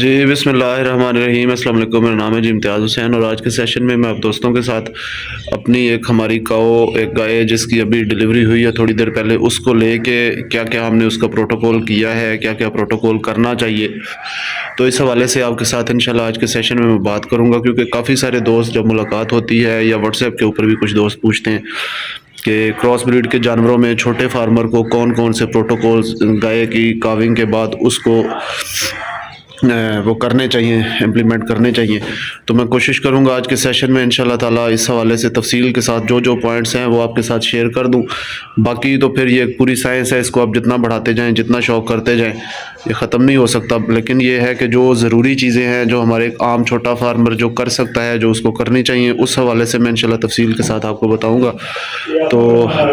जी बिस्मिल्लाहिर्रहमानिर्रहीम अस्सलाम वालेकुम। मेरा नाम है जी इम्तियाज़ हुसैन और आज के सेशन में मैं आप दोस्तों के साथ अपनी एक हमारी काओ एक गाय है जिसकी अभी डिलीवरी हुई है थोड़ी देर पहले, उसको लेके क्या क्या हमने उसका प्रोटोकॉल किया है, क्या क्या प्रोटोकॉल करना चाहिए, तो इस हवाले से आपके साथ इंशाल्लाह आज के सेशन में मैं बात करूँगा। क्योंकि काफ़ी सारे दोस्त जब मुलाकात होती है या व्हाट्सएप के ऊपर भी कुछ दोस्त पूछते हैं कि क्रॉस ब्रीड के जानवरों में छोटे फार्मर को कौन कौन से प्रोटोकॉल्स गाय की काविंग के बाद उसको वो करने चाहिए, इम्प्लीमेंट करने चाहिए। तो मैं कोशिश करूँगा आज के सेशन में इंशाल्लाह ताला इस हवाले से तफसील के साथ जो जो पॉइंट्स हैं वो आपके साथ शेयर कर दूँ। बाकी तो फिर ये पूरी साइंस है, इसको आप जितना बढ़ाते जाएँ, जितना शौक़ करते जाएँ, ये ख़त्म नहीं हो सकता। लेकिन ये है कि जो ज़रूरी चीज़ें हैं जो हमारे एक आम छोटा फार्मर जो कर सकता है, जो उसको करनी चाहिए, उस हवाले से मैं इंशाल्लाह तफसील के साथ आपको बताऊँगा। तो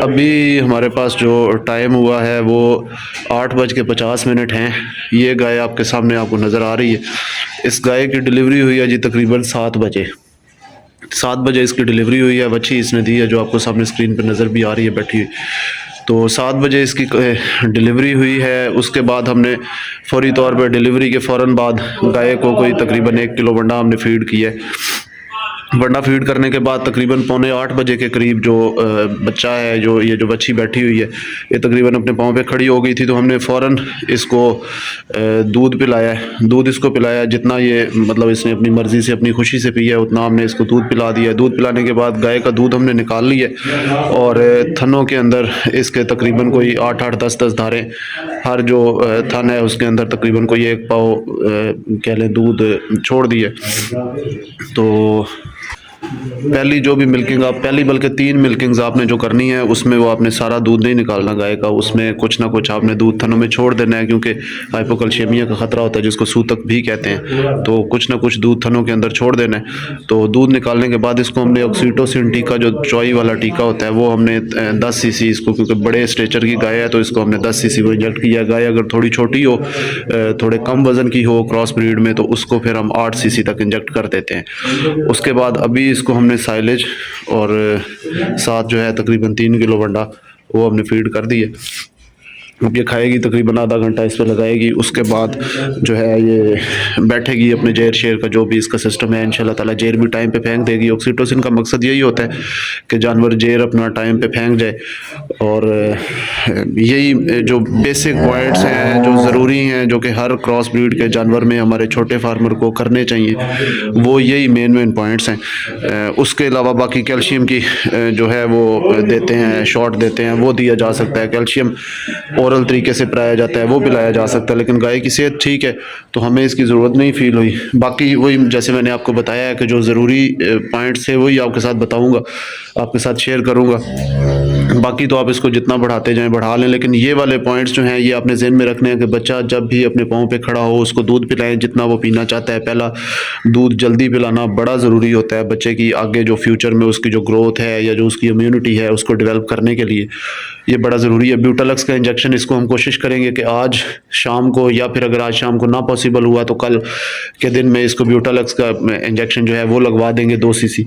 अभी हमारे पास जो टाइम हुआ है वो 8:50 हैं। ये गाय आपके सामने आपको नज़र आ रही है। इस गाय की डिलीवरी हुई है जी तकरीबन 7 बजे। 7 बजे इसकी डिलीवरी हुई है। बच्ची इसने दी है जो आपको सामने स्क्रीन पर नज़र भी आ रही है बैठी हुई। तो 7 बजे इसकी डिलीवरी हुई है। उसके बाद हमने फौरी तौर पर डिलीवरी के फ़ौरन बाद गाय को कोई तकरीबन 1 किलो वंडा हमने फ़ीड किया है। वंडा फीड करने के बाद तकरीबन पौने 8 बजे के करीब जो बच्चा है, जो बच्ची बैठी हुई है, ये तकरीबन अपने पाँव पे खड़ी हो गई थी। तो हमने फ़ौरन इसको दूध पिलाया है। दूध इसको पिलाया जितना ये मतलब इसने अपनी मर्ज़ी से अपनी खुशी से पिया है उतना हमने इसको दूध पिला दिया है। दूध पिलाने के बाद गाय का दूध हमने निकाल लिया और थनों के अंदर इसके तकरीबन कोई 8-8 10-10 धारें, हर जो थन है उसके अंदर तकरीबन कोई 1 पाव कह लें दूध छोड़ दिए। तो पहली जो भी मिल्किंग आप पहली बल्कि 3 मिल्किंग्स आपने जो करनी है उसमें वो आपने सारा दूध नहीं निकालना गाय का, उसमें कुछ ना कुछ आपने दूध थनों में छोड़ देना है। क्योंकि हाइपोकैल्शियमिया का ख़तरा होता है जिसको सूतक भी कहते हैं, तो कुछ ना कुछ दूध थनों के अंदर छोड़ देना है। तो दूध निकालने के बाद इसको हमने ऑक्सीटोसिन टीका जो चौई वाला टीका होता है वो हमने 10 सीसी इसको, क्योंकि बड़े स्ट्रेचर की गाय है तो इसको हमने 10 सीसी वो इंजेक्ट किया। गाय अगर थोड़ी छोटी हो, थोड़े कम वज़न की हो क्रॉस ब्रीड में, तो उसको फिर हम 8 सीसी तक इंजेक्ट कर देते हैं। उसके बाद अभी इसको हमने साइलेज और साथ जो है तकरीबन 3 किलो वंडा वो हमने फीड कर दी है। अब ये खाएगी, तकरीबन आधा घंटा इस पर लगाएगी। उसके बाद जो है ये बैठेगी, अपने जहर शेर का जो भी इसका सिस्टम है इंशाल्लाह ताला जहर भी टाइम पे फेंक देगी। ऑक्सीटोसिन का मकसद यही होता है कि जानवर जहर अपना टाइम पे फेंक जाए। और यही जो बेसिक पॉइंट्स हैं जो ज़रूरी हैं, जो कि हर क्रॉस ब्रीड के जानवर में हमारे छोटे फार्मर को करने चाहिए, वो यही मेन पॉइंट्स हैं। उसके अलावा बाकी कैल्शियम की जो है वो देते हैं, शॉट देते हैं, वो दिया जा सकता है। कैल्शियम ओरल तरीके से पिलाया जाता है, वो पिलाया जा सकता है। लेकिन गाय की सेहत ठीक है तो हमें इसकी ज़रूरत नहीं फील हुई। बाकी वही जैसे मैंने आपको बताया है कि जो ज़रूरी पॉइंट्स थे वही आपके साथ बताऊंगा, आपके साथ शेयर करूंगा। बाकी तो आप इसको जितना बढ़ाते जाएं बढ़ा लें, लेकिन ये वाले पॉइंट्स जो हैं ये आपने ज़हन में रखने हैं कि बच्चा जब भी अपने पाँव पे खड़ा हो उसको दूध पिलाएं जितना वो पीना चाहता है। पहला दूध जल्दी पिलाना बड़ा ज़रूरी होता है बच्चे की आगे जो फ्यूचर में उसकी जो ग्रोथ है या जो उसकी इम्यूनिटी है उसको डेवलप करने के लिए ये बड़ा ज़रूरी है। ब्यूटालक्स का इंजेक्शन इसको हम कोशिश करेंगे कि आज शाम को, या फिर अगर आज शाम को ना पॉसिबल हुआ तो कल के दिन में इसको ब्यूटालक्स का इंजेक्शन जो है वो लगवा देंगे 2 सीसी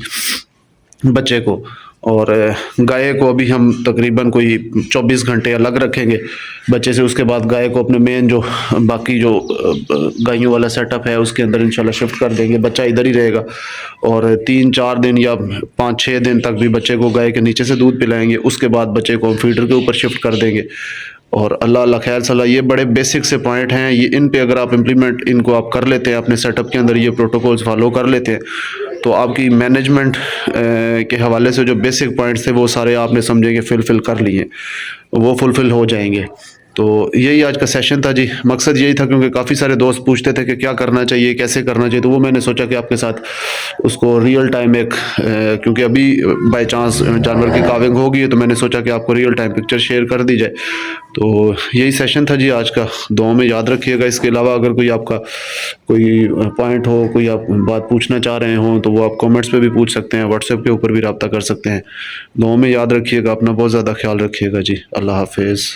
बच्चे को। और गाय को अभी हम तकरीबन कोई 24 घंटे अलग रखेंगे बच्चे से। उसके बाद गाय को अपने मेन जो बाकी जो गायों वाला सेटअप है उसके अंदर इंशाल्लाह शिफ्ट कर देंगे। बच्चा इधर ही रहेगा और 3-4 दिन या 5-6 दिन तक भी बच्चे को गाय के नीचे से दूध पिलाएंगे। उसके बाद बच्चे को हम फीडर के ऊपर शिफ्ट कर देंगे। और अल्लाह अल्लाह खैर सलाह, ये बड़े बेसिक से पॉइंट हैं, ये इन पे अगर आप इम्प्लीमेंट इनको आप कर लेते हैं अपने सेटअप के अंदर, ये प्रोटोकॉल्स फॉलो कर लेते हैं, तो आपकी मैनेजमेंट के हवाले से जो बेसिक पॉइंट्स थे वो सारे आपने समझेंगे फुलफ़िल कर लिए, वो फुलफ़िल हो जाएंगे। तो यही आज का सेशन था जी। मकसद यही था क्योंकि काफ़ी सारे दोस्त पूछते थे कि क्या करना चाहिए, कैसे करना चाहिए, तो वो मैंने सोचा कि आपके साथ उसको रियल टाइम एक क्योंकि अभी बाय चांस जानवर की काविंग होगी तो मैंने सोचा कि आपको रियल टाइम पिक्चर शेयर कर दी जाए। तो यही सेशन था जी आज का। दुआ में याद रखिएगा। इसके अलावा अगर कोई आपका कोई पॉइंट हो, कोई आप बात पूछना चाह रहे हों तो वो आप कमेंट्स पे भी पूछ सकते हैं, व्हाट्सएप के ऊपर भी रब्ता कर सकते हैं। दुआ में याद रखिएगा। अपना बहुत ज़्यादा ख्याल रखिएगा जी। अल्लाह हाफिज़।